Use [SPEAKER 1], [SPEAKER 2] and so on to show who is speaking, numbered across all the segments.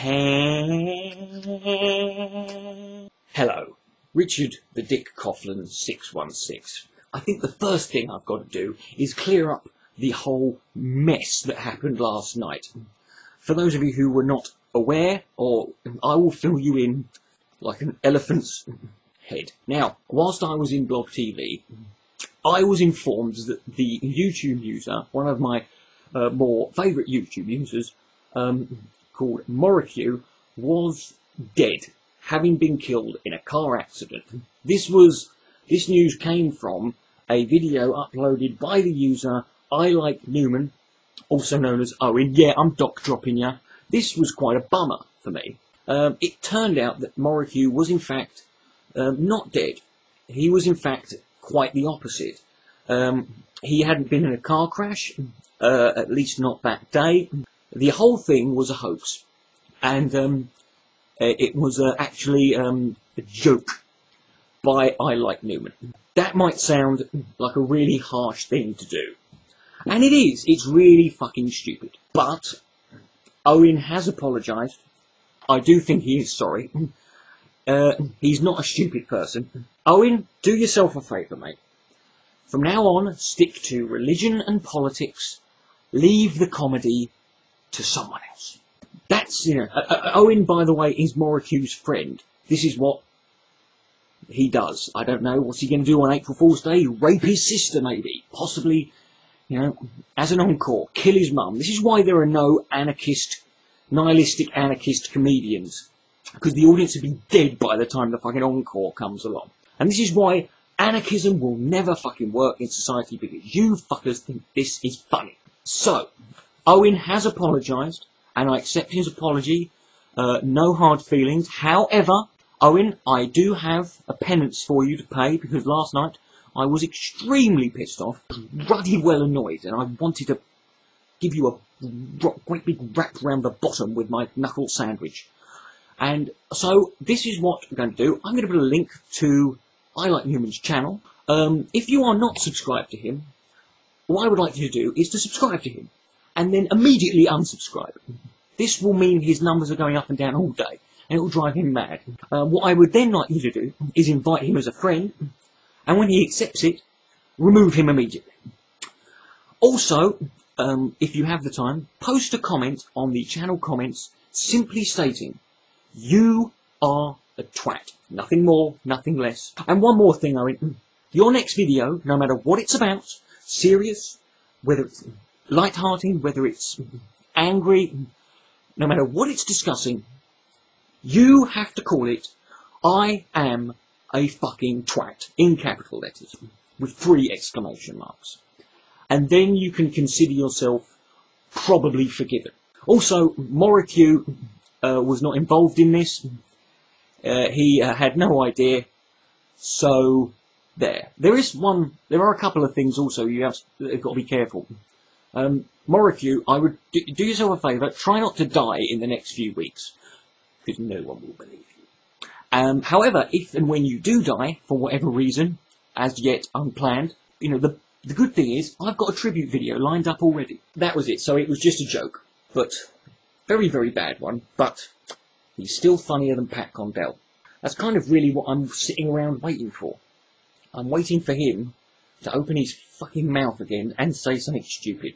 [SPEAKER 1] Hello, Richard the Dick Coughlin 616. I think the first thing I've got to do is clear up the whole mess that happened last night. For those of you who were not aware, or I will fill you in like an elephant's head. Now, whilst I was in Blog TV, I was informed that the YouTube user, one of my more favourite YouTube users, called Morrique, was dead, having been killed in a car accident. This news came from a video uploaded by the user I Like Newman, also known as Owen. Yeah, I'm doc dropping ya. This was quite a bummer for me. It turned out that Morrique was in fact not dead. He was in fact quite the opposite. He hadn't been in a car crash, at least not that day. The whole thing was a hoax, and it was actually a joke by I Like Newman. That might sound like a really harsh thing to do, and it is. It's really fucking stupid. But Owen has apologised. I do think he is sorry. He's not a stupid person. Owen, do yourself a favour, mate. From now on, stick to religion and politics. Leave the comedy to someone else. That's, you know, Owen, by the way, is Morrique's friend. This is what he does. I don't know, what's he going to do on April Fool's Day? Rape his sister, maybe. Possibly, you know, as an encore. Kill his mum. This is why there are no nihilistic anarchist comedians. Because the audience would be dead by the time the fucking encore comes along. And this is why anarchism will never fucking work in society, because you fuckers think this is funny. So, Owen has apologised, and I accept his apology. No hard feelings. However, Owen, I do have a penance for you to pay, because last night I was extremely pissed off, bloody well annoyed, and I wanted to give you a great big rap round the bottom with my knuckle sandwich. And so, this is what I'm going to do. I'm going to put a link to I Like Newman's channel. If you are not subscribed to him, what I would like you to do is to subscribe to him, and then immediately unsubscribe. This will mean his numbers are going up and down all day, and it will drive him mad. What I would then like you to do is invite him as a friend, and when he accepts it, remove him immediately. Also, if you have the time, post a comment on the channel comments simply stating, "You are a twat." Nothing more, nothing less. And one more thing, Owen. Your next video, no matter what it's about, serious, whether it's light-hearted, whether it's angry, no matter what it's discussing, you have to call it, "I am a fucking twat," in capital letters, with 3 exclamation marks. And then you can consider yourself probably forgiven. Also, Morrique was not involved in this. He had no idea. So, there. There are a couple of things also you've got to be careful. Morrique, I would do yourself a favour, try not to die in the next few weeks, because no one will believe you. However, if and when you do die, for whatever reason, as yet unplanned, you know, the good thing is, I've got a tribute video lined up already. That was it, so it was just a joke. But, very, very bad one, but he's still funnier than Pat Condell. That's kind of really what I'm sitting around waiting for. I'm waiting for him to open his fucking mouth again and say something stupid.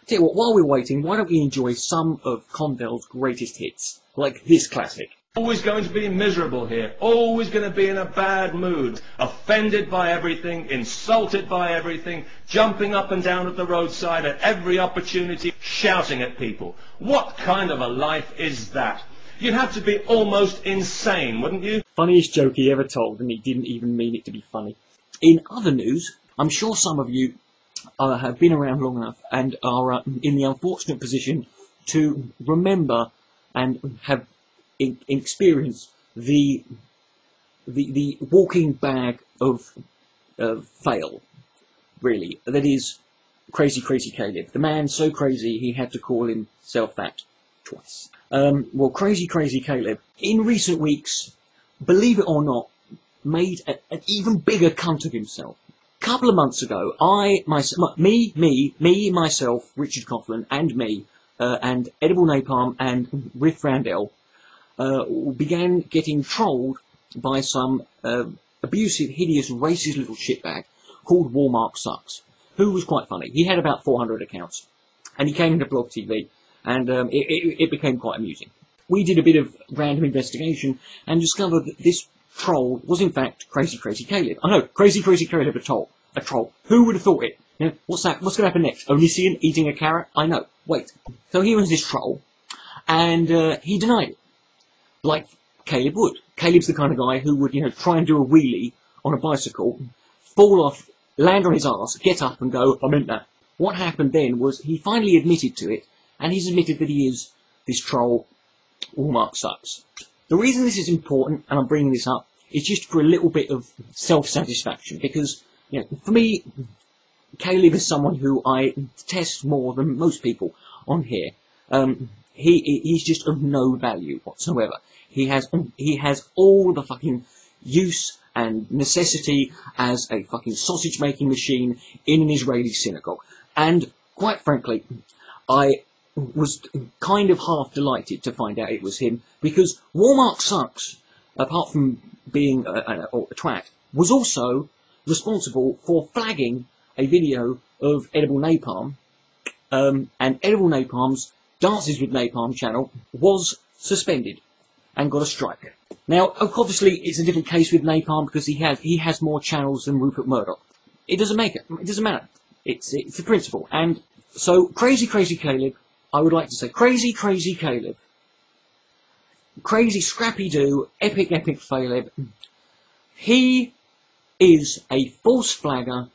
[SPEAKER 1] Tell you what, while we're waiting, why don't we enjoy some of Condell's greatest hits, like this classic.
[SPEAKER 2] Always going to be miserable here, always going to be in a bad mood, offended by everything, insulted by everything, jumping up and down at the roadside at every opportunity, shouting at people. What kind of a life is that? You'd have to be almost insane, wouldn't you?
[SPEAKER 1] Funniest joke he ever told, and he didn't even mean it to be funny. In other news, I'm sure some of you have been around long enough and are in the unfortunate position to remember and have experienced the walking bag of fail, really. That is Crazy Caleb. The man so crazy he had to call himself that twice. Well, Crazy Caleb, in recent weeks, believe it or not, made an even bigger cunt of himself. A couple of months ago, myself, Richard Coughlin, and me, and Edible Napalm and Riff Randell began getting trolled by some abusive, hideous, racist little shitbag called Walmart Sucks, who was quite funny. He had about 400 accounts, and he came into Blog TV, and it became quite amusing. We did a bit of random investigation and discovered that this troll was in fact Crazy Crazy Caleb. I know, Crazy Crazy Caleb, a troll. Who would have thought it? You know, what's that? What's going to happen next? Onision eating a carrot? I know. Wait. So he was this troll, and he denied it, like Caleb would. Caleb's the kind of guy who would, you know, try and do a wheelie on a bicycle, fall off, land on his arse, get up and go, I meant that. What happened then was he finally admitted to it, and he's admitted that he is this troll. Walmart Sucks. The reason this is important, and I'm bringing this up, is just for a little bit of self-satisfaction, because, you know, for me, Caleb is someone who I test more than most people on here. He's just of no value whatsoever. He has all the fucking use and necessity as a fucking sausage-making machine in an Israeli synagogue. And, quite frankly, I was kind of half delighted to find out it was him, because Walmart Sucks, apart from being a twat, was also responsible for flagging a video of Edible Napalm, and Edible Napalm's Dances with Napalm channel was suspended and got a strike. Now, obviously, it's a different case with Napalm because he has more channels than Rupert Murdoch. It doesn't matter. It's a principle. And so, Crazy Crazy Caleb, I would like to say, Crazy Crazy Caleb, Crazy Scrappy-Doo, Epic Faileb, he is a false flagger,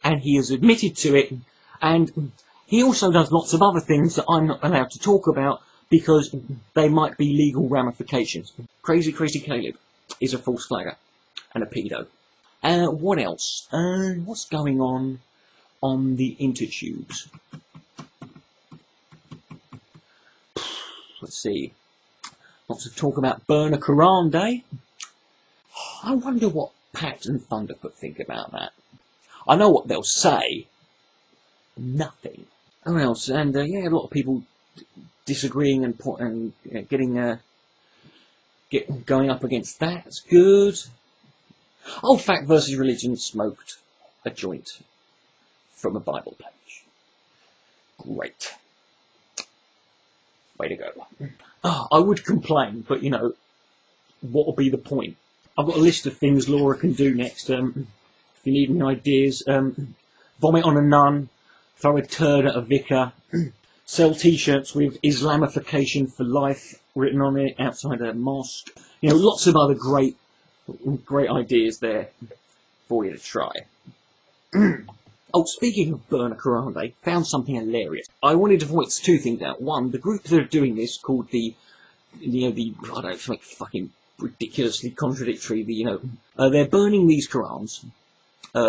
[SPEAKER 1] and he has admitted to it, and he also does lots of other things that I'm not allowed to talk about because they might be legal ramifications. Crazy Crazy Caleb is a false flagger and a pedo. What else? What's going on the intertubes? Let's see. Lots of talk about Burn a Quran Day. I wonder what Pat and Thunderfoot think about that. I know what they'll say. Nothing. Who else? And yeah, a lot of people disagreeing and going up against that. That's good. Oh, Fact versus Religion smoked a joint from a Bible page. Great. Way to go. Oh, I would complain, but you know, what will be the point? I've got a list of things Laura can do next. If you need any ideas, vomit on a nun, throw a turd at a vicar, sell t-shirts with Islamification for life written on it outside a mosque. You know, lots of other great ideas there for you to try. Oh, speaking of Burn a Quran Day, found something hilarious. I wanted to voice two things out. One, the group that are doing this, called I don't know, it's like fucking ridiculously contradictory, they're burning these Qurans,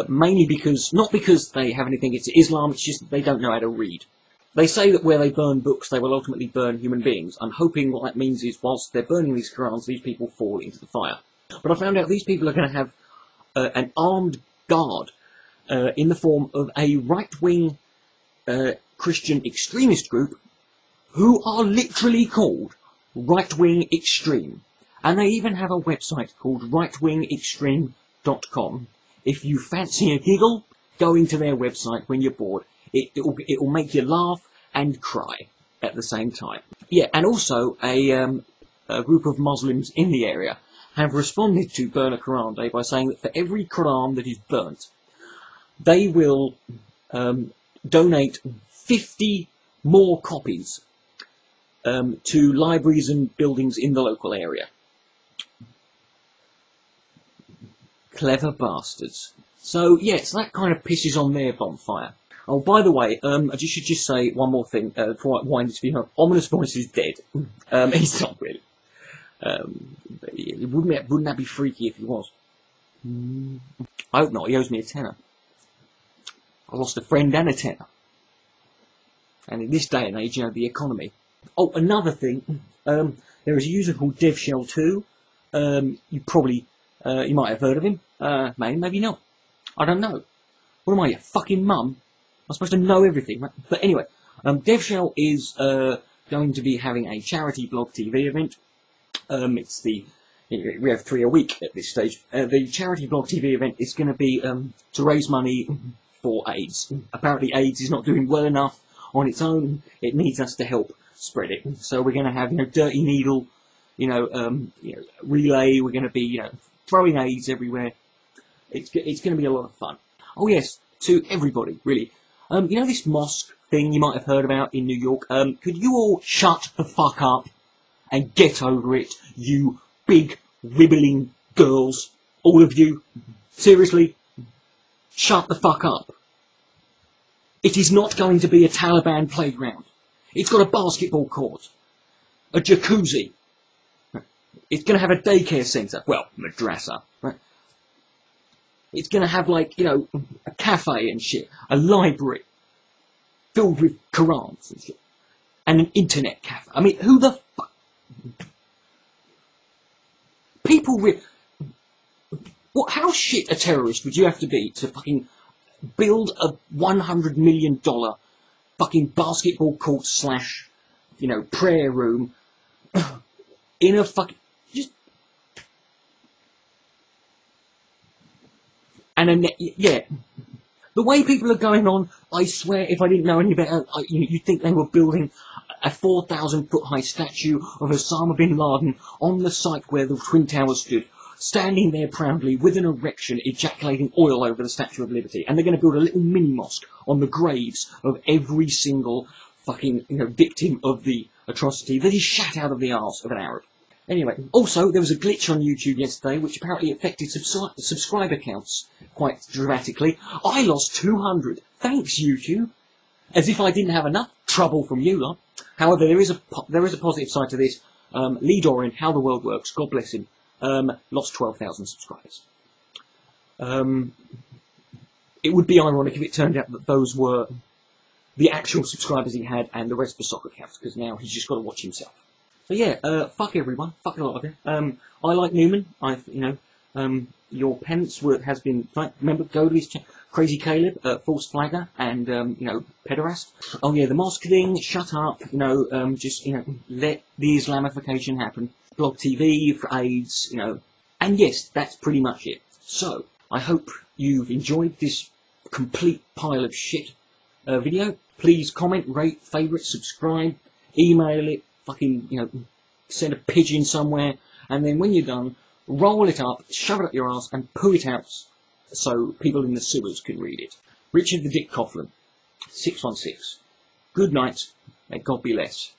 [SPEAKER 1] mainly because, not because they have anything against Islam, it's just that they don't know how to read. They say that where they burn books, they will ultimately burn human beings. I'm hoping what that means is, whilst they're burning these Qurans, these people fall into the fire. But I found out these people are going to have an armed guard in the form of a right-wing Christian extremist group who are literally called Right-Wing Extreme. And they even have a website called rightwingextreme.com. If you fancy a giggle, go into their website when you're bored. It will make you laugh and cry at the same time. Yeah, and also a group of Muslims in the area have responded to Burn a Quran Day by saying that for every Quran that is burnt, they will donate 50 more copies to libraries and buildings in the local area. Clever bastards. So, yes, that kind of pisses on their bonfire. Oh, by the way, I should just say one more thing before I wind this video up. Ominous Voice is dead. He's not really. Wouldn't that be freaky if he was? I hope not. He owes me a tenner. I lost a friend and a tenner. And in this day and age, the economy. Oh, another thing. There is a user called DevShell2. You might have heard of him. Maybe not. I don't know. What am I, your fucking mum? I'm supposed to know everything, right? But anyway, DevShell is going to be having a charity blog TV event. We have 3 a week at this stage. The charity blog TV event is going to be to raise money for AIDS. Apparently AIDS is not doing well enough on its own. It needs us to help spread it. So we're going to have, dirty needle, relay. We're going to be, throwing AIDS everywhere. It's going to be a lot of fun. Oh yes, to everybody, really. This mosque thing you might have heard about in New York? Could you all shut the fuck up and get over it, you big, wibbling girls? All of you. Seriously? Shut the fuck up. It is not going to be a Taliban playground. It's got a basketball court, a jacuzzi. It's going to have a daycare centre. Well, madrasa. Right? It's going to have, a cafe and shit. A library filled with Qurans and shit. And an internet cafe. I mean, who the fuck? People how shit a terrorist would you have to be to fucking build a $100 million fucking basketball court / prayer room in a fucking... Yeah. The way people are going on, I swear, if I didn't know any better, you'd think they were building a 4,000-foot-high statue of Osama bin Laden on the site where the Twin Towers stood, standing there proudly with an erection, ejaculating oil over the Statue of Liberty. And they're going to build a little mini-mosque on the graves of every single fucking, victim of the atrocity that is shat out of the arse of an Arab. Anyway, also, there was a glitch on YouTube yesterday which apparently affected subscriber counts quite dramatically. I lost 200. Thanks, YouTube. As if I didn't have enough trouble from you lot. However, there is a positive side to this. Lee Doran, How the World Works, God bless him, lost 12,000 subscribers. It would be ironic if it turned out that those were the actual subscribers he had and the rest were soccer accounts, because now he's just got to watch himself. So yeah, fuck everyone, fuck a lot of you. I like Newman. Your penance has been. Remember, go to his Crazy Caleb, false flagger, and pederast. Oh yeah, the mosque thing. Shut up. Just let the Islamification happen. Blog TV for AIDS. And yes, that's pretty much it. So I hope you've enjoyed this complete pile of shit video. Please comment, rate, favourite, subscribe, email it. Fucking, send a pigeon somewhere, and then when you're done, roll it up, shove it up your ass, and poo it out so people in the sewers can read it. Richard the Dick Coughlin, 616. Good night, may God be less.